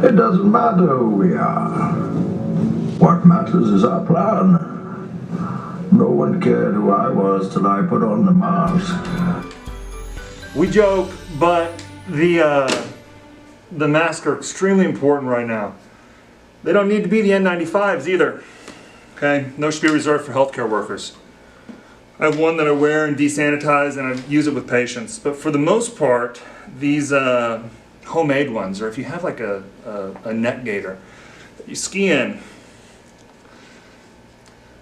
It doesn't matter who we are. What matters is our plan. No one cared who I was till I put on the mask. We joke, but the masks are extremely important right now. They don't need to be the N95s either. Okay, those should be reserved for healthcare workers. I have one that I wear and desanitize, and I use it with patients. But for the most part, these homemade ones, or if you have like a neck gaiter that you ski in,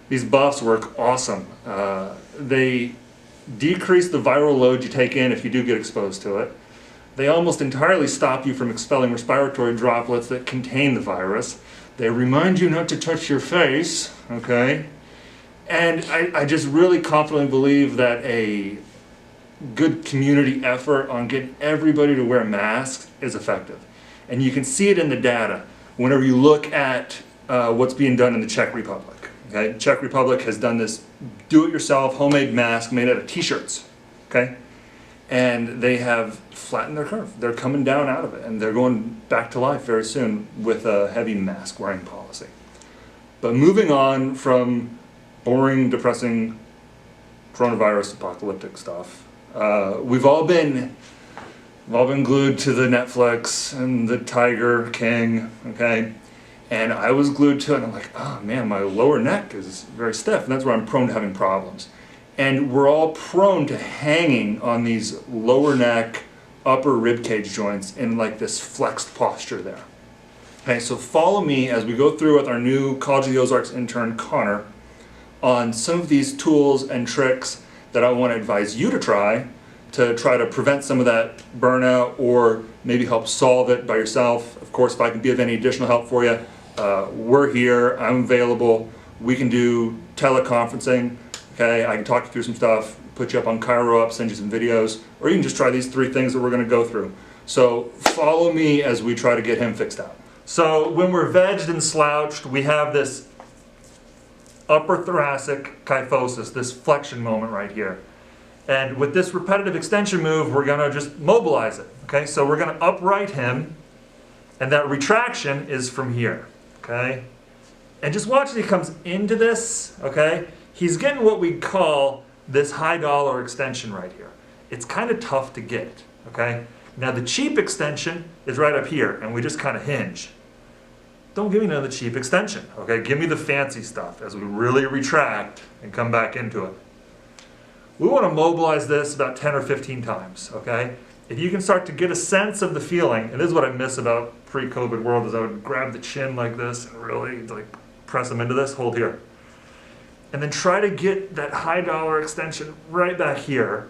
these buffs work awesome. They decrease the viral load you take in if you do get exposed to it. They almost entirely stop you from expelling respiratory droplets that contain the virus. They remind you not to touch your face, okay? And I just really confidently believe that a good community effort on getting everybody to wear masks is effective. And you can see it in the data whenever you look at what's being done in the Czech Republic. Okay? Czech Republic has done this do-it-yourself homemade mask made out of t-shirts. Okay? And they have flattened their curve. They're coming down out of it, and they're going back to life very soon with a heavy mask wearing policy. But moving on from boring, depressing coronavirus apocalyptic stuff, we've all been glued to the Netflix and the Tiger King, okay? And I was glued to it, and I'm like, oh man, my lower neck is very stiff, and that's where I'm prone to having problems. And we're all prone to hanging on these lower neck, upper rib cage joints in like this flexed posture there. Okay, so follow me as we go through with our new College of the Ozarks intern, Connor, on some of these tools and tricks that I want to advise you to try to prevent some of that burnout, or maybe help solve it by yourself. Of course, if I can be of any additional help for you, we're here, I'm available. We can do teleconferencing. Okay, I can talk you through some stuff, put you up on Chiro, send you some videos, or you can just try these 3 things that we're going to go through. So follow me as we try to get him fixed out. So when we're vegged and slouched, we have this upper thoracic kyphosis, this flexion moment right here. And with this repetitive extension move, we're going to just mobilize it. Okay, so we're going to upright him, and that retraction is from here. Okay, and just watch as he comes into this. Okay. He's getting what we call this high dollar extension right here. It's kind of tough to get, okay? Now the cheap extension is right up here, and we just kind of hinge. Don't give me another cheap extension, okay? Give me the fancy stuff as we really retract and come back into it. We want to mobilize this about 10 or 15 times, okay? If you can start to get a sense of the feeling, and this is what I miss about pre-COVID world, is I would grab the chin like this and really like press them into this, hold here. And then try to get that high dollar extension right back here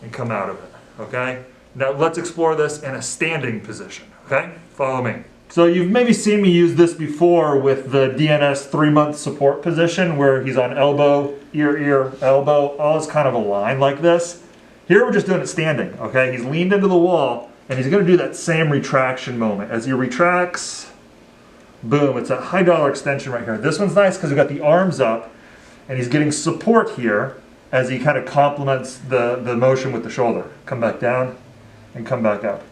and come out of it, okay? Now let's explore this in a standing position, okay? Follow me. So you've maybe seen me use this before with the DNS 3-month support position where he's on elbow, ear, elbow, all is kind of a line like this. Here we're just doing it standing, okay? He's leaned into the wall, and he's gonna do that same retraction moment. As he retracts, boom, it's a high dollar extension right here. This one's nice because we've got the arms up, and he's getting support here as he kind of complements the motion with the shoulder. Come back down and come back up.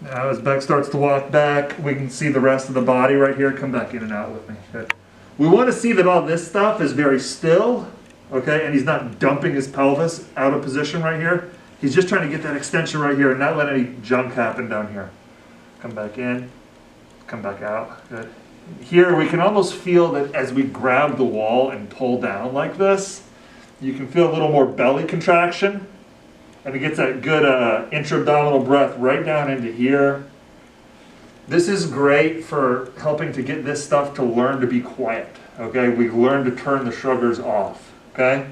Now as Beck starts to walk back, we can see the rest of the body right here. Come back in and out with me. Good. We want to see that all this stuff is very still, okay, and he's not dumping his pelvis out of position right here. He's just trying to get that extension right here and not let any junk happen down here. Come back in. Come back out. Good. Here we can almost feel that as we grab the wall and pull down like this, you can feel a little more belly contraction, and it gets that good intra-abdominal breath right down into here. This is great for helping to get this stuff to learn to be quiet. Okay, we learn to turn the sugars off. Okay,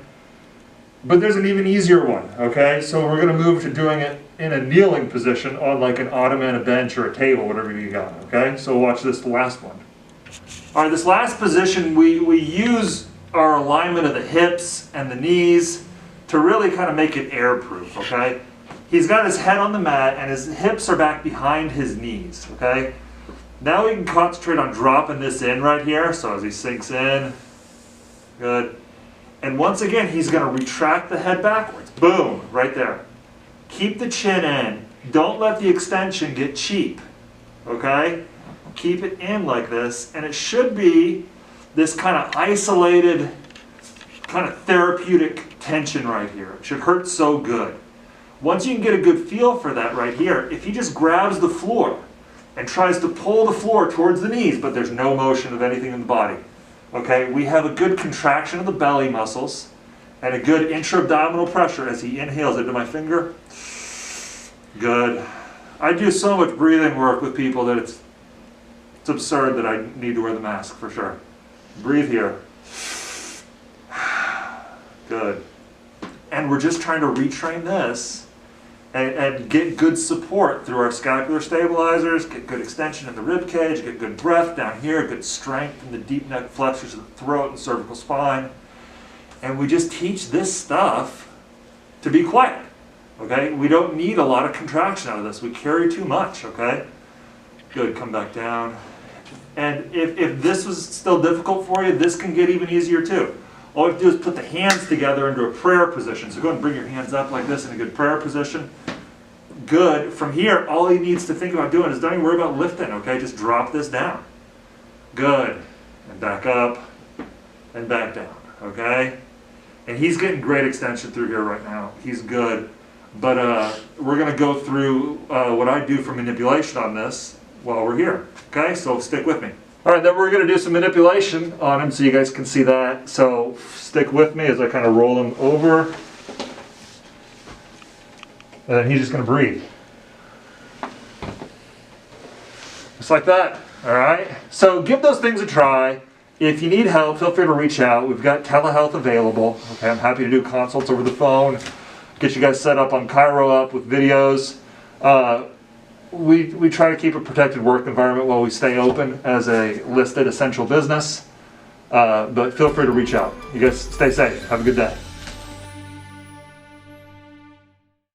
but there's an even easier one. Okay, so we're going to move to doing it in a kneeling position on like an ottoman, a bench, or a table, whatever you got. Okay, so watch this last one. All right, this last position, we use our alignment of the hips and the knees to really kind of make it airproof, okay? He's got his head on the mat and his hips are back behind his knees, okay? Now we can concentrate on dropping this in right here. So as he sinks in, good. And once again, he's gonna retract the head backwards. Boom, right there. Keep the chin in. Don't let the extension get cheap, okay? Keep it in like this, and it should be this kind of isolated, kind of therapeutic tension right here. It should hurt so good. Once you can get a good feel for that right here, if he just grabs the floor and tries to pull the floor towards the knees, but there's no motion of anything in the body, okay? We have a good contraction of the belly muscles and a good intra-abdominal pressure as he inhales into my finger. Good. I do so much breathing work with people that it's absurd that I need to wear the mask for sure. Breathe here. Good. And we're just trying to retrain this and get good support through our scapular stabilizers, get good extension in the rib cage, get good breath down here, good strength in the deep neck flexors of the throat and cervical spine. And we just teach this stuff to be quiet, okay? We don't need a lot of contraction out of this. We carry too much, okay? Good, come back down. And if this was still difficult for you, this can get even easier too. All you have to do is put the hands together into a prayer position. So go ahead and bring your hands up like this in a good prayer position. Good. From here, all he needs to think about doing is don't even worry about lifting, okay? Just drop this down. Good. And back up and back down, okay? And he's getting great extension through here right now. He's good. But we're going to go through what I do for manipulation on this while we're here, okay? So stick with me. All right, then we're going to do some manipulation on him so you guys can see that. So stick with me as I kind of roll him over. And then he's just going to breathe. Just like that, all right? So give those things a try. If you need help, feel free to reach out. We've got telehealth available. Okay, I'm happy to do consults over the phone, get you guys set up on ChiroUp with videos. We try to keep a protected work environment while we stay open as a listed essential business. But feel free to reach out. You guys stay safe. Have a good day.